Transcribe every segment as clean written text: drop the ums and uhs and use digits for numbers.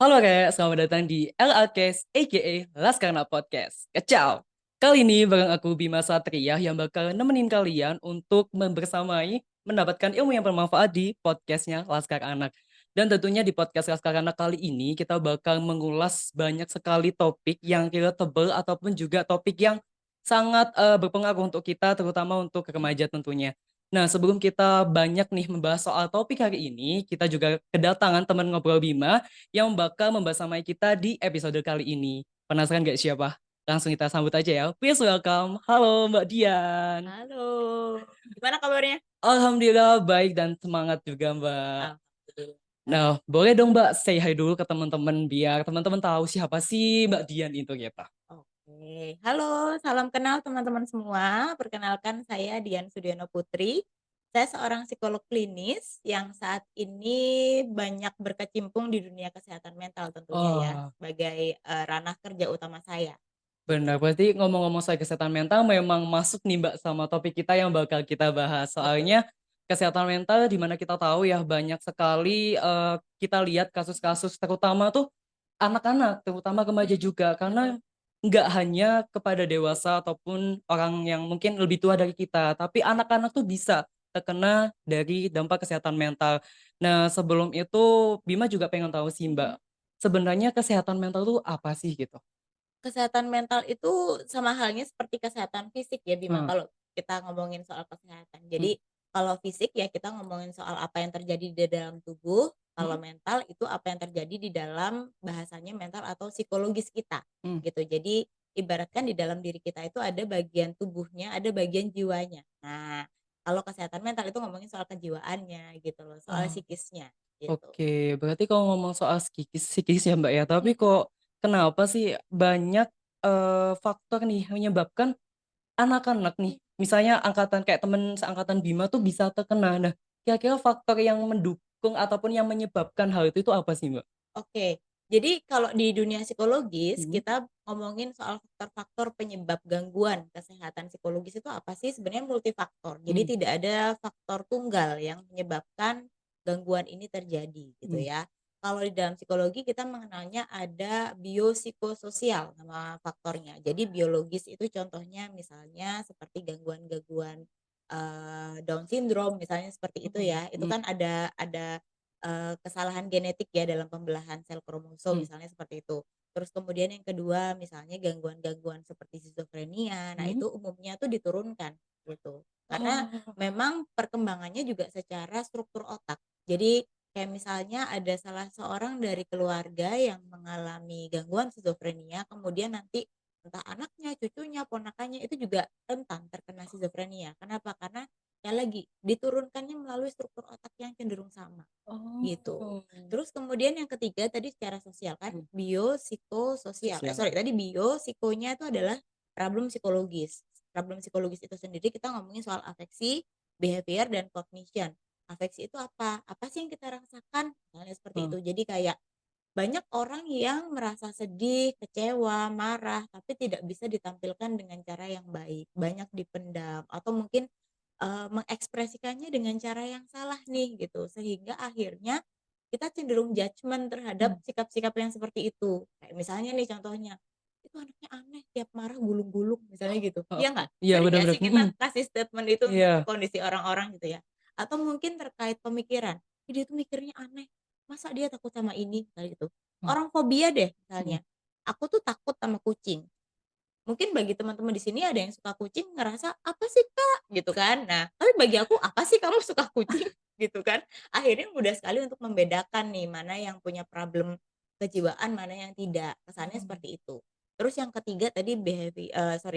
Halo Rek, selamat datang di LACast aka Laskarna Podcast. Kacau! Kali ini bareng aku Bima Satria yang bakal nemenin kalian untuk membersamai mendapatkan ilmu yang bermanfaat di podcastnya Laskar Anak. Dan tentunya di podcast Laskar Anak kali ini kita bakal mengulas banyak sekali topik yang relatable ataupun juga topik yang sangat berpengaruh untuk kita terutama untuk remaja tentunya. Nah, sebelum kita banyak nih membahas soal topik hari ini, kita juga kedatangan teman ngobrol Bima yang bakal membersamai kita di episode kali ini. Penasaran gak siapa? Langsung kita sambut aja ya. Please welcome. Halo Mbak Dian. Halo, gimana kabarnya? Alhamdulillah baik dan semangat juga Mbak. Alhamdulillah. Nah, boleh dong Mbak say hi dulu ke teman-teman biar teman-teman tahu siapa sih Mbak Dian itu gitu. Oke, halo, salam kenal teman-teman semua. Perkenalkan saya Dian Sudiono Putri. Saya seorang psikolog klinis yang saat ini banyak berkecimpung di dunia kesehatan mental tentunya ya, Oh, sebagai ranah kerja utama saya benar. gitu. Berarti ngomong-ngomong soal kesehatan mental memang masuk nih Mbak sama topik kita yang bakal kita bahas. Betul. Soalnya kesehatan mental di mana kita tahu ya banyak sekali kita lihat kasus-kasus terutama tuh anak-anak, terutama remaja Mm-mm, juga karena betul. nggak hanya kepada dewasa ataupun orang yang mungkin lebih tua dari kita, tapi anak-anak tuh bisa terkena dari dampak kesehatan mental. Nah, sebelum itu Bima juga pengen tahu sih Mbak, sebenarnya kesehatan mental tuh apa sih gitu? Kesehatan mental itu sama halnya seperti kesehatan fisik ya Bima, Hmm. kalau kita ngomongin soal kesehatan. Hmm. Jadi kalau fisik ya kita ngomongin soal apa yang terjadi di dalam tubuh, Hmm. kalau mental itu apa yang terjadi di dalam bahasanya mental atau psikologis kita Hmm. gitu. Jadi ibaratkan di dalam diri kita itu ada bagian tubuhnya, ada bagian jiwanya. Nah, kalau kesehatan mental itu ngomongin soal kejiwaannya gitu loh, soal Oh, psikisnya gitu. oke. Berarti kalau ngomong soal psikis ya Mbak ya, tapi Mm-mm. kok kenapa sih banyak faktor nih yang menyebabkan anak-anak nih, misalnya angkatan kayak temen seangkatan Bima tuh bisa terkena. Nah, kira-kira faktor yang mendukung ataupun yang menyebabkan hal itu apa sih Mbak? Oke, jadi kalau di dunia psikologis Hmm. kita ngomongin soal faktor-faktor penyebab gangguan kesehatan psikologis itu apa sih? Sebenarnya multifaktor. Jadi Hmm. tidak ada faktor tunggal yang menyebabkan gangguan ini terjadi gitu Hmm. ya. Kalau di dalam psikologi kita mengenalnya ada biopsikososial nama faktornya. Jadi biologis itu contohnya misalnya seperti gangguan-gangguan Down syndrome misalnya seperti itu Hmm. ya. Itu Hmm. kan ada kesalahan genetik ya dalam pembelahan sel kromosom Hmm. misalnya seperti itu. Terus kemudian yang kedua misalnya gangguan-gangguan seperti skizofrenia. Nah, Hmm. itu umumnya tuh diturunkan gitu. Karena Oh. memang perkembangannya juga secara struktur otak. Jadi kayak misalnya ada salah seorang dari keluarga yang mengalami gangguan skizofrenia, kemudian nanti entah anaknya, cucunya, ponakannya itu juga rentan terkena skizofrenia. Kenapa? Karena ya lagi diturunkannya melalui struktur otak yang cenderung sama gitu. Oh. Terus kemudian yang ketiga tadi secara sosial kan Hmm. biopsikososial. Sosial. Sorry tadi biopsikonya itu adalah problem psikologis. Problem psikologis itu sendiri kita ngomongin soal afeksi, behavior dan cognition. Afeksi itu apa? Apa sih yang kita rasakan? Misalnya seperti Hmm. itu. Jadi kayak banyak orang yang merasa sedih, kecewa, marah, tapi tidak bisa ditampilkan dengan cara yang baik. Banyak dipendam atau mungkin mengekspresikannya dengan cara yang salah nih gitu. Sehingga akhirnya kita cenderung judgement terhadap Hmm. sikap-sikap yang seperti itu. Kayak misalnya nih contohnya, itu anaknya aneh, tiap marah gulung-gulung misalnya gitu. Oh. Iya nggak? Iya Sering nggak benar-benar. sih Hmm. kita kasih statement itu untuk Iya. kondisi orang-orang gitu ya? Atau mungkin terkait pemikiran, dia tuh mikirnya aneh, masa dia takut sama ini kayak gitu. Hmm. Orang fobia deh Hmm. misalnya, aku tuh takut sama kucing. Mungkin bagi teman-teman di sini ada yang suka kucing ngerasa, "Apa sih, Kak?" Gitu kan. Nah, tapi bagi aku, "Apa sih kamu suka kucing?" Gitu kan. Akhirnya mudah sekali untuk membedakan nih, mana yang punya problem kejiwaan, mana yang tidak. Kesannya Oh. seperti itu. Terus yang ketiga tadi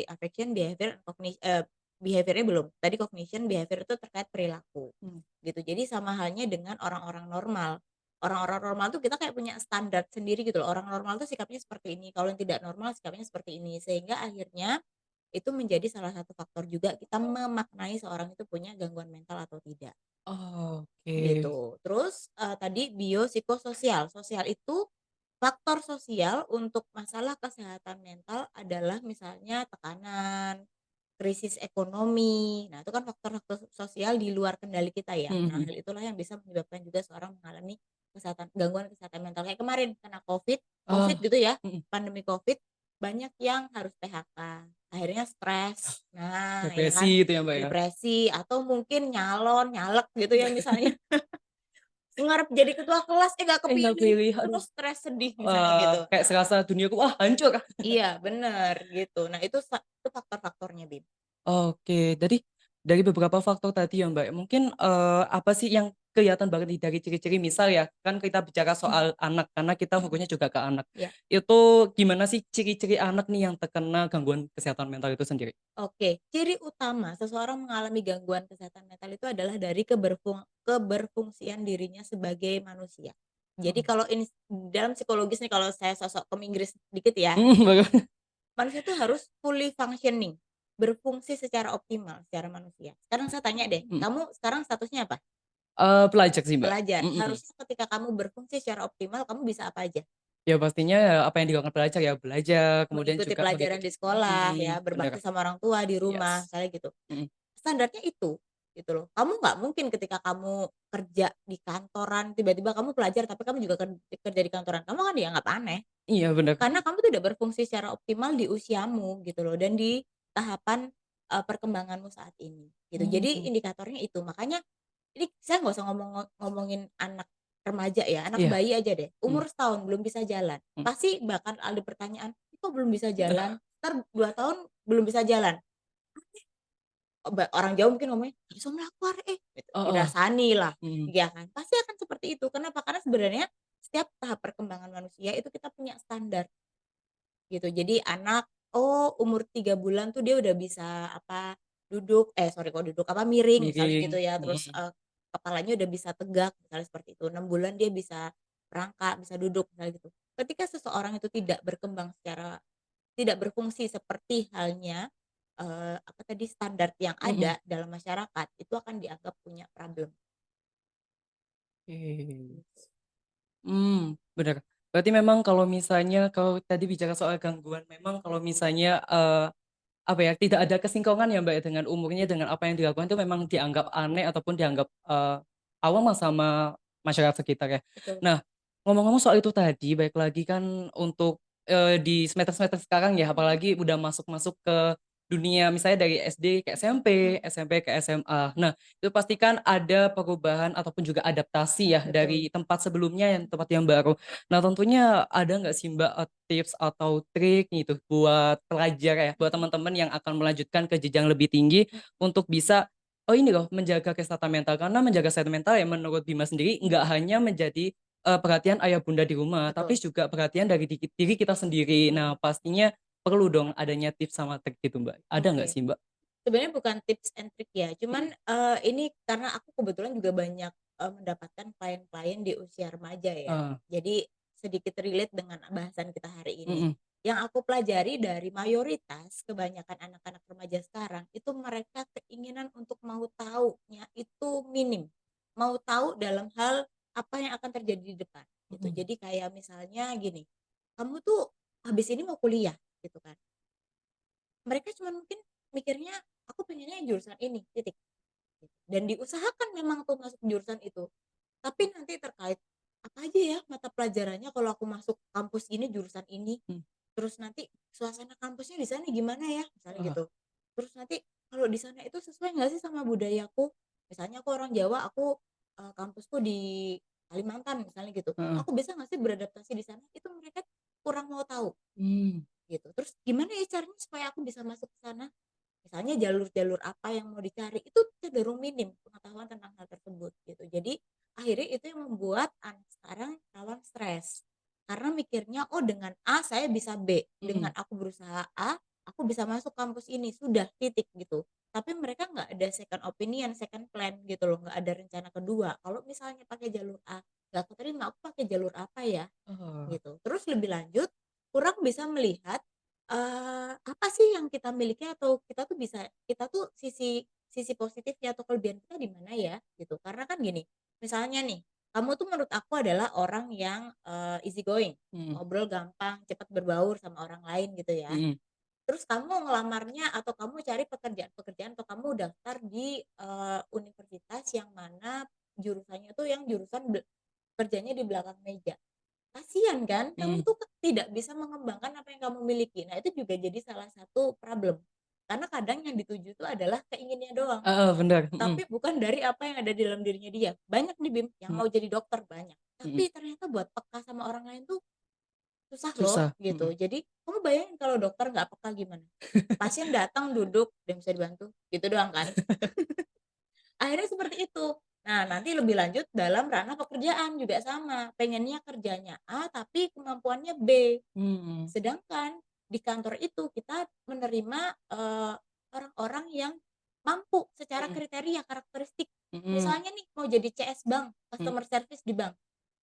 affection, behavior, behavior-nya belum. Tadi cognition, behavior itu terkait perilaku, Hmm. gitu. Jadi sama halnya dengan orang-orang normal. Orang-orang normal tuh kita kayak punya standar sendiri gitu loh. Orang normal tuh sikapnya seperti ini, kalau yang tidak normal sikapnya seperti ini. Sehingga akhirnya itu menjadi salah satu faktor juga kita memaknai seorang itu punya gangguan mental atau tidak, Oh, oke. gitu. Terus, tadi biopsikososial. Sosial itu faktor sosial untuk masalah kesehatan mental adalah misalnya tekanan, krisis ekonomi. Nah, itu kan faktor-faktor sosial di luar kendali kita ya. Hmm. Nah, Hmm. hal itulah yang bisa menyebabkan juga seorang mengalami gangguan kesehatan mental. Kayak kemarin kena Covid Ah, gitu ya, mhm, pandemi Covid, banyak yang harus PHK, akhirnya stres. Nah, ya depresi kan, gitu ya, Mbak, ya? depresi atau mungkin nyalek gitu ya misalnya, ngarep jadi ketua kelas, nggak Nggak kepilih, pilih, aduh, terus stres, sedih misalnya gitu. kayak Nah, serasa duniaku, wah hancur. iya bener gitu. Nah itu faktor-faktornya, Bim. Oke, jadi dari beberapa faktor tadi ya, Mbak, mungkin, apa sih yang kelihatan banget nih dari ciri-ciri misal ya, kan kita bicara Mhm soal anak karena kita mhm, fokusnya juga ke anak. iya. Itu gimana sih ciri-ciri anak nih yang terkena gangguan kesehatan mental itu sendiri? Oke, ciri utama seseorang mengalami gangguan kesehatan mental itu adalah dari keberfungsian dirinya sebagai manusia. Jadi Mhm. kalau ini dalam psikologis nih kalau saya sosok ke Inggris dikit ya, Baru manusia itu harus fully functioning, berfungsi secara optimal secara manusia. Sekarang saya tanya deh, mhm, kamu sekarang statusnya apa? pelajar sih, Mbak, Pelajar. mhm. Harusnya ketika kamu berfungsi secara optimal, kamu bisa apa aja? Ya pastinya ya apa yang dilakukan pelajar ya belajar, kemudian Mengikuti juga pelajaran di sekolah ya, bener, berbakti sama orang tua di rumah, yes, misalnya gitu. mhm, Standarnya itu, gitu loh. Kamu nggak mungkin ketika kamu kerja di kantoran, tiba-tiba kamu pelajar tapi kamu juga kerja di kantoran, kamu kan dianggap aneh. iya bener, Karena kamu tidak berfungsi secara optimal di usiamu gitu loh dan di tahapan, perkembanganmu saat ini, gitu. Jadi mhm, indikatornya itu, makanya ini saya nggak usah ngomongin anak remaja ya, anak iya, bayi aja deh, mhm, umur setahun belum bisa jalan, mhm. pasti bakal ada pertanyaan, "Kok belum bisa jalan?" Entar 2 tahun belum bisa jalan. Orang jauh mungkin ngomongnya, "Iso mlaku arek e," gitu, Heeh, dirasani lah, mhm, iya kan, pasti akan seperti itu. Kenapa? Karena sebenarnya setiap tahap perkembangan manusia itu kita punya standar gitu. Jadi anak, oh umur 3 bulan tuh dia udah bisa apa, sorry kok duduk, apa, miring misalnya miring, gitu ya, terus, mhm. kepalanya udah bisa tegak misalnya seperti itu, 6 bulan dia bisa merangkak, bisa duduk misalnya gitu. Ketika seseorang itu tidak berfungsi seperti halnya, apa tadi, standar yang Mhm, ada dalam masyarakat, itu akan dianggap punya problem, oke. gitu. Bener. Berarti memang kalau misalnya kalau tadi bicara soal gangguan, memang kalau misalnya, apa ya, tidak ada kesinkrongan ya, Mbak, ya, dengan umurnya, dengan apa yang dilakukan itu memang dianggap aneh ataupun dianggap, awam lah sama masyarakat sekitar ya. Betul. Nah, ngomong-ngomong soal itu tadi, balik lagi kan untuk, di semester-semester sekarang ya, Mhm apalagi udah masuk-masuk ke dunia misalnya dari SD ke SMP, mhm, SMP ke SMA. Nah, itu pasti kan ada perubahan ataupun juga adaptasi ya betul. dari tempat sebelumnya yang tempat yang baru. Nah, tentunya ada nggak sih, Mbak, tips atau trik gitu buat pelajar ya, buat Mhm teman-teman yang akan melanjutkan ke jenjang lebih tinggi mhm, untuk bisa, oh ini loh menjaga kesehatan mental. Karena menjaga kesehatan mental ya menurut Bima sendiri nggak hanya menjadi, perhatian ayah bunda di rumah, tapi betul, juga perhatian dari diri kita sendiri. Nah, mhm, pastinya perlu dong adanya tips sama trik gitu, Mbak. Ada nggak oke. sih, Mbak? Sebenarnya bukan tips and trick ya, cuman, Mhm. ini karena aku kebetulan juga banyak, mendapatkan klien-klien di usia remaja ya. Heeh, Jadi sedikit relate dengan bahasan kita hari ini. mhm, Yang aku pelajari dari mayoritas kebanyakan anak-anak remaja sekarang, itu mereka keinginan untuk mau tahunya itu minim. Mau tahu dalam hal apa yang akan terjadi di depan, gitu. mhm. Jadi kayak misalnya gini, "Kamu tuh habis ini mau kuliah," gitu kan. Mereka cuman mungkin mikirnya, "Aku pengennya jurusan ini, titik." Gitu. Dan diusahakan memang tuh masuk jurusan itu. Tapi nanti terkait, "Apa aja ya mata pelajarannya kalau aku masuk kampus ini, jurusan ini? Mmm, Terus nanti suasana kampusnya di sana gimana ya?" Misalnya heeh, gitu. "Terus nanti kalau di sana itu sesuai nggak sih sama budayaku?" Misalnya aku orang Jawa, kampusku di Kalimantan misalnya gitu. heeh. "Aku bisa nggak sih beradaptasi di sana?" Itu mereka kurang mau tahu. Mmm, Gitu. Terus gimana ya caranya supaya aku bisa masuk ke sana? Misalnya jalur-jalur apa yang mau dicari, itu cenderung minim pengetahuan tentang hal tersebut gitu. Jadi akhirnya itu yang membuat anak sekarang rawan stres. Karena mikirnya, "Oh dengan A saya bisa B, dengan mhm. aku berusaha A, aku bisa masuk kampus ini, sudah titik," gitu. Tapi mereka nggak ada second opinion, second plan gitu loh, nggak ada rencana kedua. Kalau misalnya pakai jalur A nggak keterima, aku pakai jalur apa ya? Oh, Gitu. Terus lebih lanjut, kurang bisa melihat, apa sih yang kita miliki atau kita tuh sisi sisi positifnya atau kelebihan kita di mana ya, gitu. Karena kan gini, misalnya nih, kamu tuh menurut aku adalah orang yang, easy going, mhm, ngobrol gampang, cepat berbaur sama orang lain gitu ya. mhm, Terus kamu ngelamarnya atau kamu cari pekerjaan-pekerjaan atau kamu daftar di, universitas yang mana jurusannya tuh yang jurusan kerjanya di belakang meja. Kasihan kan, kamu Mhm. tuh tidak bisa mengembangkan apa yang kamu miliki. Nah, itu juga jadi salah satu problem. Karena kadang yang dituju itu adalah keinginannya doang, Heeh, bener, mhm, tapi bukan dari apa yang ada di dalam dirinya dia. Banyak nih Bim, yang mhm, mau jadi dokter banyak, mhm. tapi ternyata buat peka sama orang lain tuh susah loh, Susah, gitu. mhm. Jadi kamu bayangin kalau dokter nggak peka gimana? Pasien datang, duduk, "Ada yang bisa dibantu?" Gitu doang kan. Akhirnya seperti itu. Nah, nanti lebih lanjut dalam ranah pekerjaan juga sama, pengennya kerjanya A tapi kemampuannya B. Mhm, Sedangkan di kantor itu kita menerima, orang-orang yang mampu secara mhm, kriteria, karakteristik. mhm, Misalnya nih mau jadi CS bank, mhm. customer service di bank,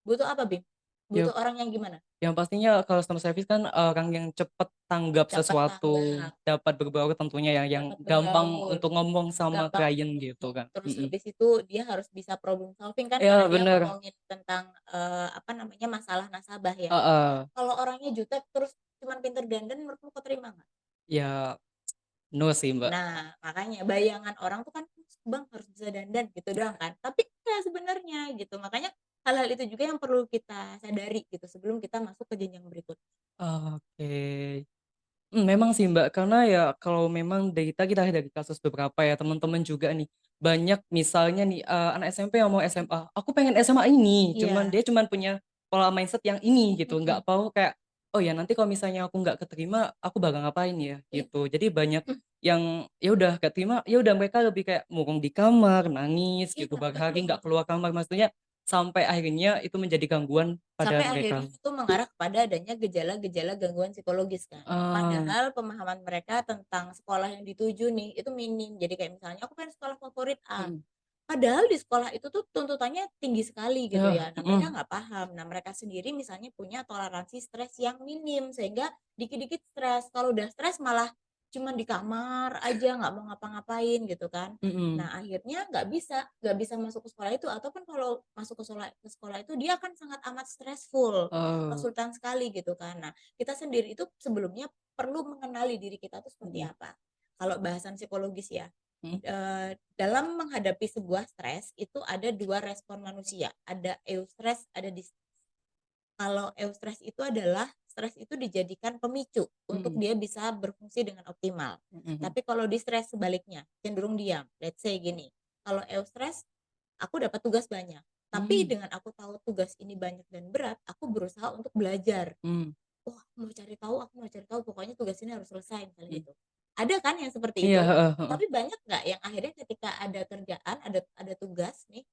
butuh apa Bim? Ya Butuh orang yang gimana? yang pastinya kalau customer service kan orang yang cepat tanggap Dapat sesuatu, tanggap, dapat berbaur tentunya yang dapat gampang bergaul, untuk ngomong sama gampang, klien gitu kan, terus mhm. habis itu dia harus bisa problem solving kan karena Iya dia bener, ngomongin tentang, apa namanya, masalah nasabah ya. heeh, Kalau orangnya jutek terus cuman pinter dandan menurutmu keterima nggak? ya no sih, Mbak. Nah, makanya bayangan orang tuh kan, "Bang harus bisa dandan," gitu doang kan, tapi enggak sebenarnya gitu. Makanya hal-hal itu juga yang perlu kita sadari gitu sebelum kita masuk ke jenjang berikut. Oke. Memang sih, Mbak, karena ya kalau memang dari tadi kita dari kasus beberapa ya teman-teman juga nih, banyak misalnya nih, anak SMP yang mau SMA, "Aku pengen SMA ini," cuman Iya, dia cuman punya pola mindset yang ini gitu, mhm, nggak tahu kayak, "Oh ya nanti kalau misalnya aku nggak keterima, aku bakal ngapain ya?" iya, Gitu. Jadi banyak yang ya udah nggak terima, ya udah mereka lebih kayak murung di kamar, nangis gitu iya berhari nggak betul. keluar kamar, maksudnya sampai akhirnya itu menjadi gangguan pada Sampai mereka. akhirnya itu mengarah kepada adanya gejala-gejala gangguan psikologis kan. Ah, Padahal pemahaman mereka tentang sekolah yang dituju nih itu minim. Jadi kayak misalnya aku pengen sekolah favorit A. mhm. Padahal di sekolah itu tuh tuntutannya tinggi sekali gitu Ya, ya. Nah, mereka mhm. nggak paham. Nah, mereka sendiri misalnya punya toleransi stres yang minim sehingga dikit-dikit stres. Kalau udah stres malah cuman di kamar aja nggak mau ngapa-ngapain gitu kan. Mhm. Nah, akhirnya nggak bisa masuk ke sekolah itu ataupun kalau masuk ke sekolah itu dia akan sangat amat stressful, Oh, konsultan sekali gitu kan. Nah, kita sendiri itu sebelumnya perlu mengenali diri kita tuh seperti mhm, apa. Kalau bahasan psikologis ya, mhm, dalam menghadapi sebuah stres itu ada 2 respon manusia, ada eustress, ada kalau eustress itu adalah stres itu dijadikan pemicu untuk mhm, dia bisa berfungsi dengan optimal. mhm, Tapi kalau distress sebaliknya, cenderung diam. Let's say gini, kalau eustress, aku dapat tugas banyak, tapi mmm, dengan aku tahu tugas ini banyak dan berat, aku berusaha untuk belajar. mmm, "Oh, aku mau cari tahu, pokoknya tugas ini harus selesai," misalnya mhm. gitu. Ada kan yang seperti Iya, itu? heeh heeh. Tapi banyak nggak yang akhirnya ketika ada kerjaan, ada tugas nih,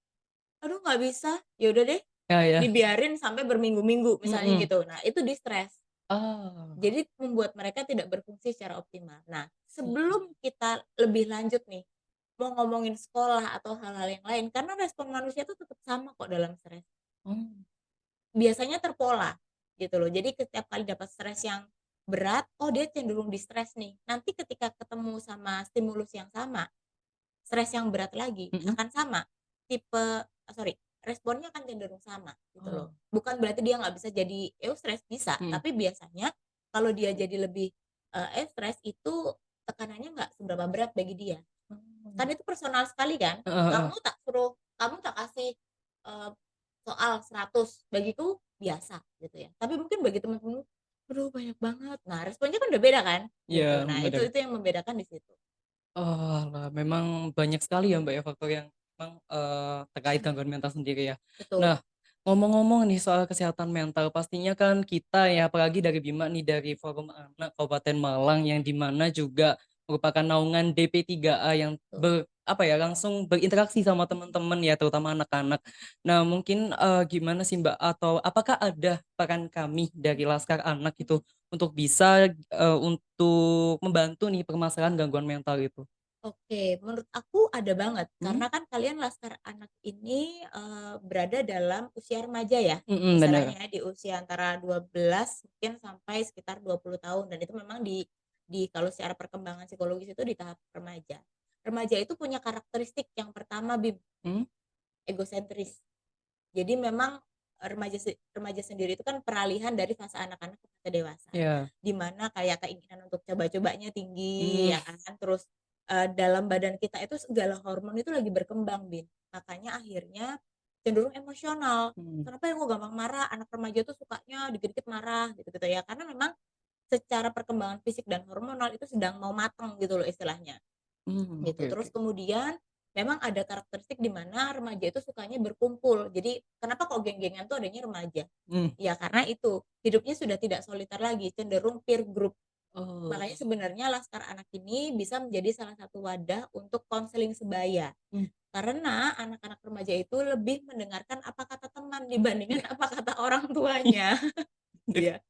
"Aduh nggak bisa," ya udah deh, Ya ya, dibiarin sampai berminggu-minggu misalnya mhm. gitu. Nah, itu di-stres. Oh, Jadi membuat mereka tidak berfungsi secara optimal. Nah, mhm, sebelum kita lebih lanjut nih, mau ngomongin sekolah atau hal-hal yang lain, karena respon manusia itu tetap sama kok dalam stres. oh, Biasanya terpola gitu loh. Jadi setiap kali dapat stres yang berat, oh dia cenderung di-stres nih. Nanti ketika ketemu sama stimulus yang sama, stres yang berat lagi mhm, akan sama. Sorry, responnya akan cenderung sama gitu loh. oh, Bukan berarti dia nggak bisa jadi eustress, bisa, mhm, tapi biasanya kalau dia jadi lebih, eustress itu tekanannya nggak seberapa berat bagi dia. oh, Kan itu personal sekali kan, heeh heeh, kamu tak kasih, eee, soal 100 bagiku biasa gitu ya, tapi mungkin bagi temen-temenmu, "Aduh banyak banget." Nah responnya kan udah beda kan, gitu. iya Nah itu bener. itu yang membedakan di situ. Oalah, memang banyak sekali ya, Mbak, ya faktor yang memang, terkait Mhm, gangguan mental sendiri ya. betul. Nah, ngomong-ngomong nih soal kesehatan mental, pastinya kan kita ya, apalagi dari Bima nih, dari Forum Anak Kabupaten Malang yang di mana juga merupakan naungan DP3A yang Betul. apa ya, langsung berinteraksi sama teman-teman ya, terutama anak-anak. Nah, mungkin, gimana sih, Mbak, atau apakah ada peran kami dari Laskar Anak gitu untuk bisa, untuk membantu nih permasalahan gangguan mental itu? Oke, menurut aku ada banget, Mmm, karena kan kalian Laskar Anak ini, berada dalam usia remaja ya, mhm, bener. istilahnya ya, di usia antara 12 mungkin sampai sekitar 20 tahun dan itu memang di kalau secara perkembangan psikologis itu di tahap remaja. Remaja itu punya karakteristik yang pertama Mmm, egosentris. Jadi memang remaja sendiri itu kan peralihan dari fase anak-anak ke fase dewasa. iya, Di mana kayak keinginan untuk coba-cobanya tinggi mmm, ya kan, terus, dalam badan kita itu segala hormon itu lagi berkembang, Bin. Makanya akhirnya cenderung emosional. Mhm. Kenapa ya kok gampang marah, anak remaja tuh sukanya dikit-dikit marah gitu-gitu ya. Karena memang secara perkembangan fisik dan hormonal itu sedang mau matang gitu loh istilahnya, gitu. Oke Terus oke. kemudian memang ada karakteristik di mana remaja itu sukanya berkumpul. Jadi kenapa kok geng-gengan tuh adanya remaja? Mmm. Ya karena itu, hidupnya sudah tidak soliter lagi, cenderung peer group. Makanya Oh. sebenarnya Laskar Anak ini bisa menjadi salah satu wadah untuk konseling sebaya. Mmm. Karena anak-anak remaja itu lebih mendengarkan apa kata teman dibandingkan apa kata orang tuanya. Iya.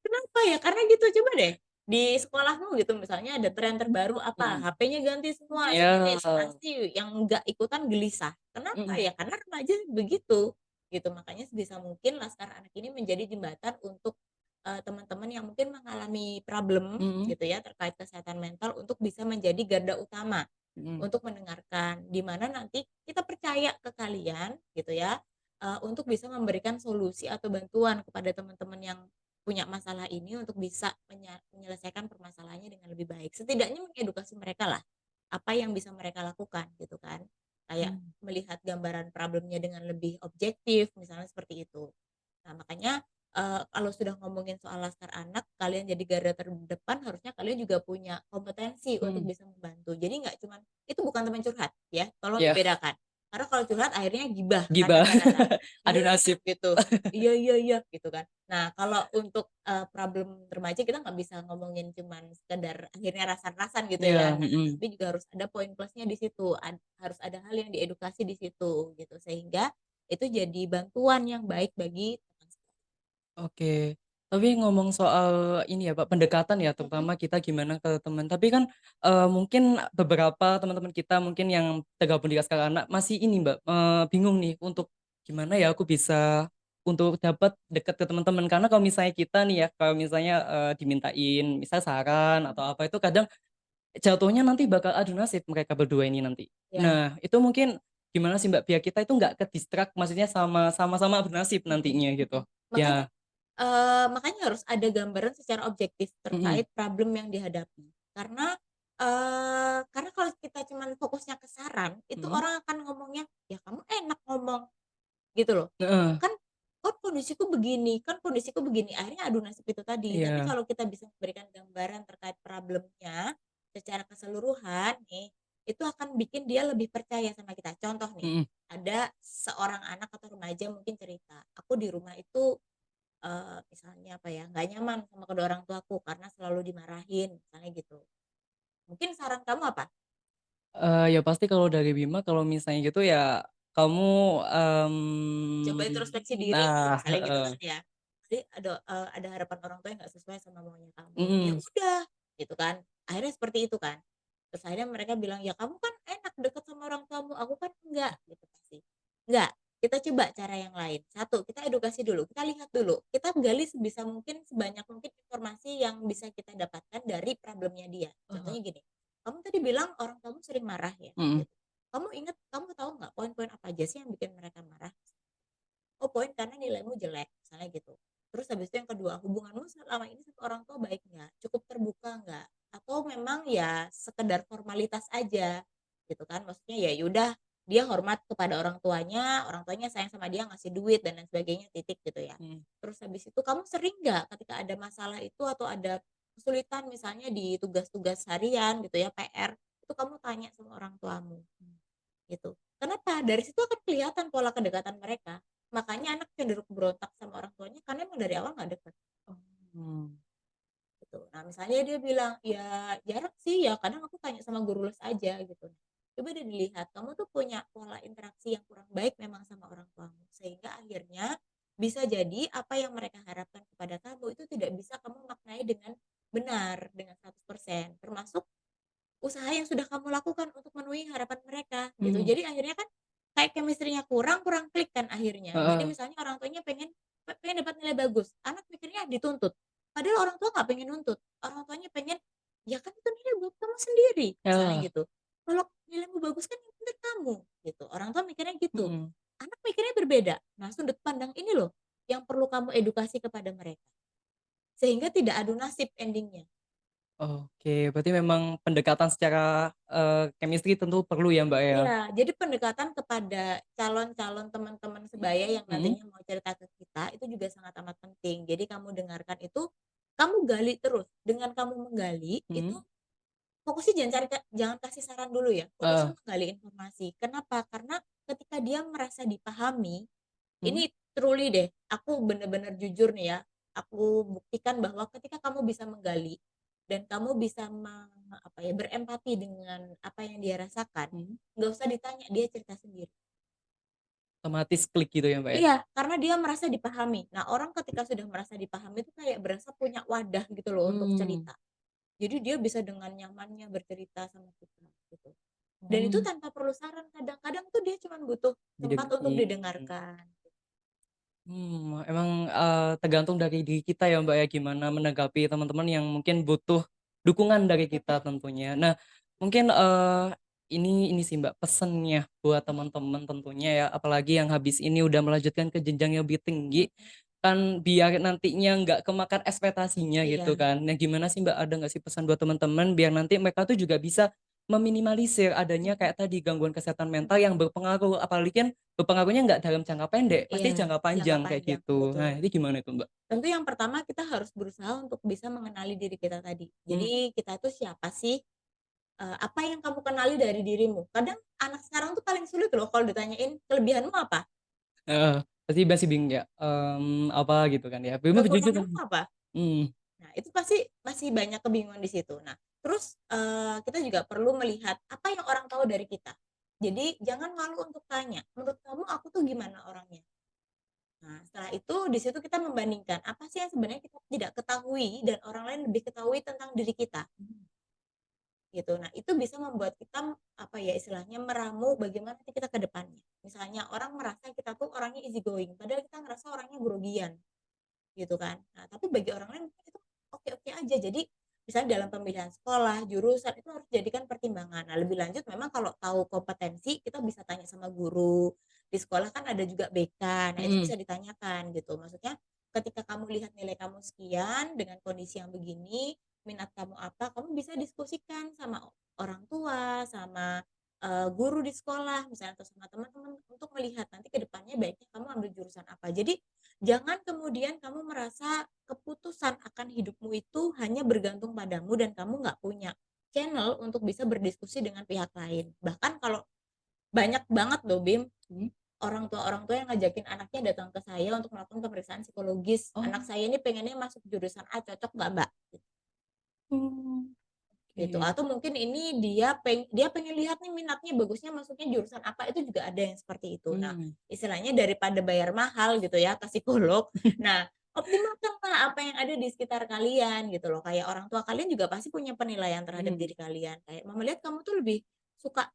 Kenapa ya? Karena gitu, coba deh di sekolahmu gitu misalnya ada tren terbaru apa, Mhm. HP-nya ganti semua, Iya. sejenis, pasti yang nggak ikutan gelisah. Kenapa Mhm. ya? Karena remaja begitu, gitu. Makanya sebisa mungkin Laskar Anak ini menjadi jembatan untuk, teman-teman yang mungkin mengalami problem Mhm. gitu ya terkait kesehatan mental untuk bisa menjadi garda utama Mhm. untuk mendengarkan, di mana nanti kita percaya ke kalian gitu ya, untuk bisa memberikan solusi atau bantuan kepada teman-teman yang punya masalah ini untuk bisa menyelesaikan permasalahannya dengan lebih baik. Setidaknya mengedukasi mereka lah, apa yang bisa mereka lakukan gitu kan. Kayak Mmm. melihat gambaran problemnya dengan lebih objektif, misalnya seperti itu. Nah makanya, kalau sudah ngomongin soal Laskar Anak, kalian jadi garda terdepan, harusnya kalian juga punya kompetensi untuk Mmm. bisa membantu. Jadi nggak cuman itu bukan teman curhat ya, tolong Iya. dibedakan. Karena kalau curhat akhirnya gibah kan Gibah. rata-rata. Adu Iya, nasib. gitu. Iya iya iya, gitu kan. Nah, kalau untuk, problem remaja kita nggak bisa ngomongin cuman sekedar akhirnya rasan-rasan gitu ya. Iya. Nah, Mhm. tapi juga harus ada poin plusnya di situ, harus ada hal yang diedukasi di situ, gitu. Sehingga itu jadi bantuan yang baik bagi teman sebaya. Oke. Tapi ngomong soal ini ya, Pak, pendekatan ya, Mhm, terutama kita gimana ke teman. Tapi kan, mungkin beberapa teman-teman kita mungkin yang tergabung di Laskar Anak masih ini, Mbak, bingung nih untuk gimana ya aku bisa untuk dapat dekat ke teman-teman. Karena kalau misalnya kita nih ya, kalau misalnya, dimintain misal saran mhm, atau apa itu kadang jatuhnya nanti bakal adu nasib mereka berdua ini nanti. iya, Nah, itu mungkin gimana sih, Mbak, biar kita itu nggak ke-distract maksudnya sama-sama bernasib mhm, nantinya mhm. gitu? Makanya Ya. makanya harus ada gambaran secara objektif Mhm. terkait problem yang dihadapi. Karena kalau kita cuman fokusnya ke saran, itu Mhm. orang akan ngomongnya, "Ya kamu enak ngomong," gitu loh. Heeh. Kan kan kondisiku begini, akhirnya adu nasib itu tadi. Tapi Iya. kalau kita bisa memberikan gambaran terkait problemnya secara keseluruhan nih, itu akan bikin dia lebih percaya sama kita. Contoh nih, Mhm. ada seorang anak atau remaja mungkin cerita, "Aku di rumah itu misalnya apa ya, nggak nyaman sama kedua orang tuaku karena selalu dimarahin, misalnya gitu. Mungkin saran kamu apa? Ya pasti kalau dari Bima kalau misalnya gitu ya kamu, Coba introspeksi diri, nah, misalnya gitu heeh. kan ya. Jadi ada harapan orang tua yang nggak sesuai sama maunya kamu. Ya Mhm. udah, gitu kan. Akhirnya seperti itu kan. Terus akhirnya mereka bilang, "Ya kamu kan enak deket sama orang tuamu, aku kan enggak," gitu pasti. Enggak, kita coba cara yang lain. Satu, kita edukasi dulu, kita lihat dulu, kita gali sebisa mungkin, sebanyak mungkin informasi yang bisa kita dapatkan dari problemnya dia. Heeh. Contohnya gini, "Kamu tadi bilang orang tuamu sering marah ya?" Mhm. Gitu. Kamu tahu nggak poin-poin apa aja sih yang bikin mereka marah?" "Oh, poin karena nilaimu jelek," misalnya gitu. Terus habis itu yang kedua, "Hubunganmu selama ini sama orang tua baik nggak? Cukup terbuka nggak? Atau memang ya sekedar formalitas aja?" Gitu kan. Maksudnya ya udah dia hormat kepada orang tuanya sayang sama dia ngasih duit dan lain sebagainya, titik gitu ya. Mhm. Terus habis itu, "Kamu sering nggak ketika ada masalah itu atau ada kesulitan misalnya di tugas-tugas harian gitu ya, PR, itu kamu tanya sama orang tuamu?" Gitu. Kenapa? Dari situ akan kelihatan pola kedekatan mereka. Makanya anak cenderung berontak sama orang tuanya karena emang dari awal nggak deket, Oh. gitu. Nah, misalnya dia bilang, "Ya jarang sih ya, kadang aku tanya sama guru les aja," gitu. Coba deh dilihat, kamu tuh punya pola interaksi yang kurang baik memang sama orang tuamu, sehingga akhirnya bisa jadi apa yang mereka harapkan kepada kamu itu tidak bisa kamu maknai dengan benar, dengan 100%, termasuk usaha yang sudah kamu lakukan untuk memenuhi harapan mereka, gitu. Mhm. Jadi akhirnya kan kayak chemistry-nya kurang, kurang klik kan akhirnya. Jadi Heeh. misalnya orang tuanya pengen dapat nilai bagus, anak mikirnya dituntut. Padahal orang tua nggak pengen nuntut, orang tuanya pengen, "Ya kan itu nilai buat kamu sendiri," misalnya Ya. gitu. "Kalau nilaimu bagus kan yang penting kamu," gitu. Orang tua mikirnya gitu. Mhm. Anak mikirnya berbeda. Nah, sudut pandang ini loh yang perlu kamu edukasi kepada mereka, sehingga tidak adu nasib ending-nya. Oke, berarti memang pendekatan secara, chemistry tentu perlu ya, Mbak, ya? Iya, jadi pendekatan kepada calon-calon teman-teman sebaya yang Mhm, nantinya mau cerita ke kita itu juga sangat amat penting. Jadi kamu dengarkan itu, kamu gali terus. Dengan kamu menggali itu mhm, fokusnya jangan cari jangan kasih saran dulu ya, heeh, fokusnya menggali informasi. Kenapa? Karena ketika dia merasa dipahami, mhm, ini truly deh, aku bener-bener jujur nih ya, aku buktikan bahwa ketika kamu bisa menggali dan kamu bisa apa ya, berempati dengan apa yang dia rasakan, mhm. nggak usah ditanya, dia cerita sendiri. Otomatis klik gitu ya, Mbak, ya? Iya, karena dia merasa dipahami. Nah, orang ketika sudah merasa dipahami itu kayak berasa punya wadah gitu loh untuk Mmm, cerita. Jadi dia bisa dengan nyamannya bercerita sama kita, gitu. Dan itu oh, tanpa perlu saran, kadang-kadang tuh dia cuman butuh tempat untuk didengarkan. emang, tergantung dari diri kita ya, Mbak, ya, gimana menanggapi teman-teman yang mungkin butuh dukungan dari kita tentunya. Nah, mungkin, ini sih, Mbak, pesennya buat teman-teman tentunya ya, apalagi yang habis ini udah melanjutkan ke jenjang yang lebih tinggi, Mhm, kan biar nantinya nggak kemakan ekspektasinya gitu iya, kan. Nah, gimana sih, Mbak, ada nggak sih pesan buat teman-teman biar nanti mereka tuh juga bisa meminimalisir adanya mhm, kayak tadi gangguan kesehatan mental yang berpengaruh, apalagi kan berpengaruhnya nggak dalam jangka pendek, iya, pasti jangka jangka panjang kayak panjang, gitu. betul. Nah, itu gimana itu, Mbak? Tentu yang pertama kita harus berusaha untuk bisa mengenali diri kita tadi. Mmm, Jadi kita tuh siapa sih, apa yang kamu kenali dari dirimu? Kadang anak sekarang tuh paling sulit loh kalau ditanyain, "Kelebihanmu apa? heeh, pasti masih bingung ya, apa gitu kan ya, belum jujur kan Kekuranganmu apa?" mhm, Nah, itu pasti masih banyak kebingungan di situ. Nah, terus, kita juga perlu melihat apa yang orang tahu dari kita. Jadi jangan malu untuk tanya, "Menurut kamu aku tuh gimana orangnya?" Nah, setelah itu di situ kita membandingkan, apa sih yang sebenarnya kita tidak ketahui dan orang lain lebih ketahui tentang diri kita, gitu. Nah, itu bisa membuat kita, apa ya, istilahnya meramu bagaimana nanti kita ke depannya. Misalnya orang merasa kita tuh orangnya easy going, padahal kita ngerasa orangnya grogian. Gitu kan. Nah, tapi bagi orang lain mungkin itu oke-oke aja. Jadi misalnya dalam pemilihan sekolah, jurusan itu harus dijadikan pertimbangan. Nah, lebih lanjut memang kalau tahu kompetensi kita bisa tanya sama guru. Di sekolah kan ada juga BK. Nah, itu mhm, bisa ditanyakan gitu. Maksudnya ketika kamu lihat nilai kamu sekian dengan kondisi yang begini, minat kamu apa, kamu bisa diskusikan sama orang tua, sama guru di sekolah misalnya atau sama teman-teman untuk melihat nanti ke depannya baiknya kamu ambil jurusan apa. Jadi jangan kemudian kamu merasa keputusan akan hidupmu itu hanya bergantung padamu dan kamu nggak punya channel untuk bisa berdiskusi dengan pihak lain. Bahkan kalau banyak banget loh Bim, mhm, orang tua yang ngajakin anaknya datang ke saya untuk melakukan pemeriksaan psikologis. Anak oh, saya ini pengennya masuk jurusan A, cocok nggak Mbak? Gitu. oke, Atau mungkin ini dia pengen lihat nih minatnya bagusnya masuknya jurusan apa, itu juga ada yang seperti itu. Nah, mmm, istilahnya daripada bayar mahal gitu ya ke psikolog, nah optimalkanlah apa yang ada di sekitar kalian gitu loh. Kayak orang tua kalian juga pasti punya penilaian terhadap mhm, diri kalian. Kayak mama lihat kamu tuh lebih suka,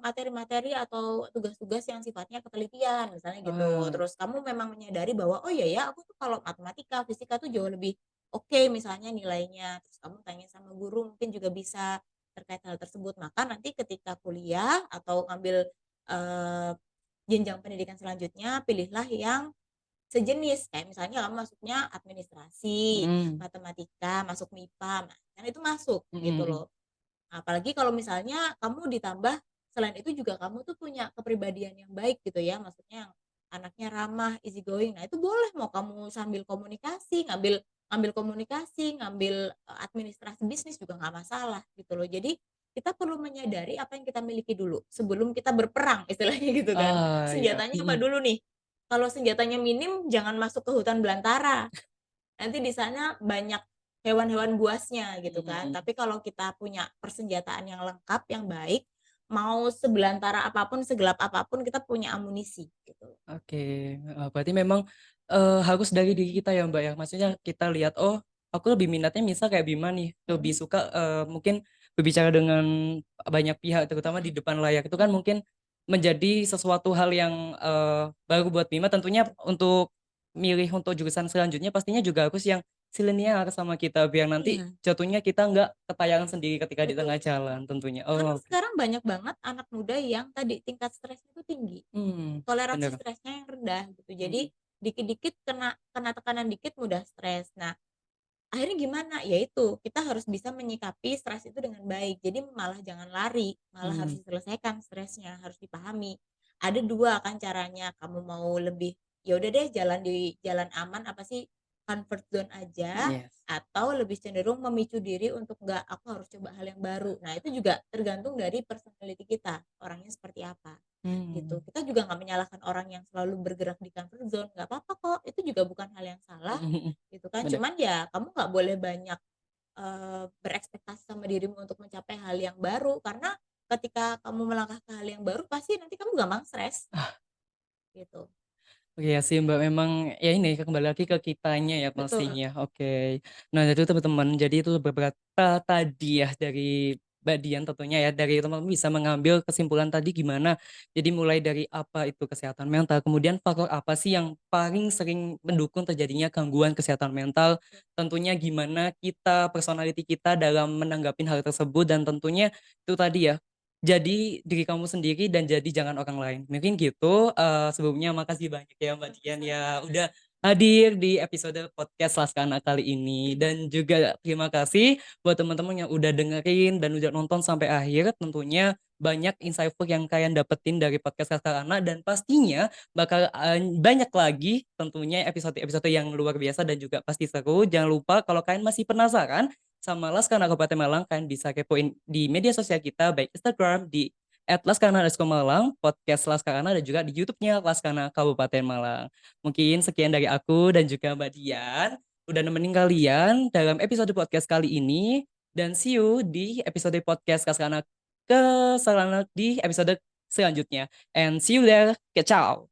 materi-materi atau tugas-tugas yang sifatnya ketelitian misalnya gitu. wah, Terus kamu memang menyadari bahwa, "Oh iya ya, aku tuh kalau matematika, fisika tuh jauh lebih oke misalnya nilainya, terus kamu tanya sama guru mungkin juga bisa terkait hal tersebut. Maka nanti ketika kuliah atau ngambil, eee, jenjang pendidikan selanjutnya, pilihlah yang sejenis, kayak misalnya kamu masuknya administrasi, mhm, matematika, masuk MIPA, nah kan itu masuk mhm gitu mhm, loh. Apalagi kalau misalnya kamu ditambah selain itu juga kamu tuh punya kepribadian yang baik gitu ya, maksudnya yang anaknya ramah, easy going. Nah, itu boleh mau kamu sambil komunikasi, ngambil ngambil komunikasi, ngambil, administrasi bisnis juga nggak masalah gitu loh. Jadi kita perlu menyadari apa yang kita miliki dulu sebelum kita berperang istilahnya gitu kan. ah, iya, Senjatanya apa mhm, dulu nih? Kalau senjatanya minim jangan masuk ke hutan belantara. Nanti di sana banyak hewan-hewan buasnya gitu mhm kan. mhm. Tapi kalau kita punya persenjataan yang lengkap, yang baik, mau sebelantara apapun, segelap apapun, kita punya amunisi gitu. Oke, heeh, berarti memang, harus dari diri kita ya, Mbak, ya? Maksudnya kita lihat, oh, aku lebih minatnya misal kayak Bima nih, lebih Mhm, suka, mungkin berbicara dengan banyak pihak terutama di mhm, depan layar itu kan mungkin menjadi sesuatu hal yang, baru buat Bima tentunya untuk milih untuk jurusan selanjutnya pastinya juga harus yang silinear sama kita biar nanti iya, jatuhnya kita nggak ketayangan sendiri ketika di betul. tengah jalan tentunya. Karena Oh, oke. sekarang banyak banget anak muda yang tadi tingkat stresnya itu tinggi, toleransi Bener, stresnya yang rendah gitu. Jadi mhm, dikit-dikit kena kena tekanan dikit mudah stres. Nah, Akhirnya gimana? Ya itu, kita harus bisa menyikapi stres itu dengan baik. Jadi malah jangan lari, malah harus Hmm. diselesaikan stresnya, harus dipahami. Ada 2 kan caranya, kamu mau lebih, ya udah deh jalan di jalan aman, apa sih, comfort zone aja, Yes. atau lebih cenderung memicu diri untuk enggak, aku harus coba hal yang baru. Nah, itu juga tergantung dari personality kita, orangnya seperti apa, gitu. Hmm. Kita juga nggak menyalahkan orang yang selalu bergerak di comfort zone, nggak apa-apa kok, itu juga bukan hal yang salah, gitu kan. Bener. Cuman ya kamu nggak boleh banyak, berekspektasi sama dirimu untuk mencapai hal yang baru, karena ketika kamu melangkah ke hal yang baru pasti nanti kamu gampang stres, gitu. Iya sih Mbak, memang ya ini kembali lagi ke kitanya ya Betul, pastinya, oke. Nah itu teman-teman, jadi itu beberapa tadi ya dari Mbak Dian tentunya ya, dari teman-teman bisa mengambil kesimpulan tadi gimana. Jadi mulai dari apa itu kesehatan mental, kemudian faktor apa sih yang paling sering mendukung terjadinya gangguan kesehatan mental, tentunya gimana kita, personality kita dalam menanggapi hal tersebut, dan tentunya itu tadi ya, jadi diri kamu sendiri dan jadi jangan orang lain. Mungkin gitu, sebelumnya makasih banyak ya Mbak Dian ya sama-sama. udah hadir di episode podcast Laskana kali ini. Dan juga terima kasih buat teman-teman yang udah dengerin dan udah nonton sampai akhir. Tentunya banyak insightful yang kalian dapetin dari podcast Laskana, dan pastinya bakal banyak lagi tentunya episode-episode yang luar biasa dan juga pasti seru. Jangan lupa kalau kalian masih penasaran sama Laskana Kabupaten Malang, kalian bisa kepoin di media sosial kita, baik Instagram di @laskana_malang, podcast Laskana, dan juga di YouTube-nya Laskana Kabupaten Malang. Mungkin sekian dari aku dan juga Mbak Dian, udah nemenin kalian dalam episode podcast kali ini, dan see you di episode podcast Laskana di episode selanjutnya. And see you there. Ciao.